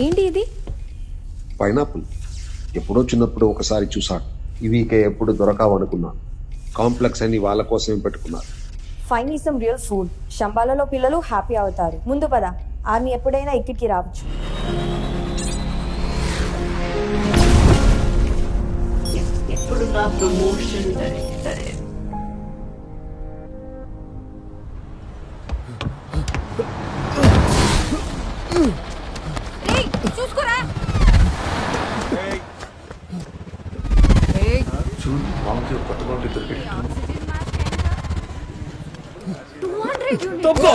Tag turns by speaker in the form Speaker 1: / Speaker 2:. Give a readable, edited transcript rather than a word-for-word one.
Speaker 1: ఏంటి ఇది?
Speaker 2: పైనాపిల్. ఎప్పుడో చిన్నప్పుడు ఒకసారి చూసాను. ఇవి ఇక ఎప్పుడు దొరకావనుకున్నాను. కాంప్లెక్స్ అని వాళ్ళ కోసమే పెట్టుకున్నారు.
Speaker 1: Fine me some real food. శంబాలలో పిల్లలు హ్యాపీ అవుతారు. ముందు పద, ఆర్మీ ఎప్పుడైనా ఇక్కడికి రావచ్చు.
Speaker 3: ఇప్పుడు నా ప్రమోషన్ డైరెక్టరే.
Speaker 2: చూడు మామకి కొత్త బాగుంటే దొరికేటట్టు.
Speaker 4: తప్పుకో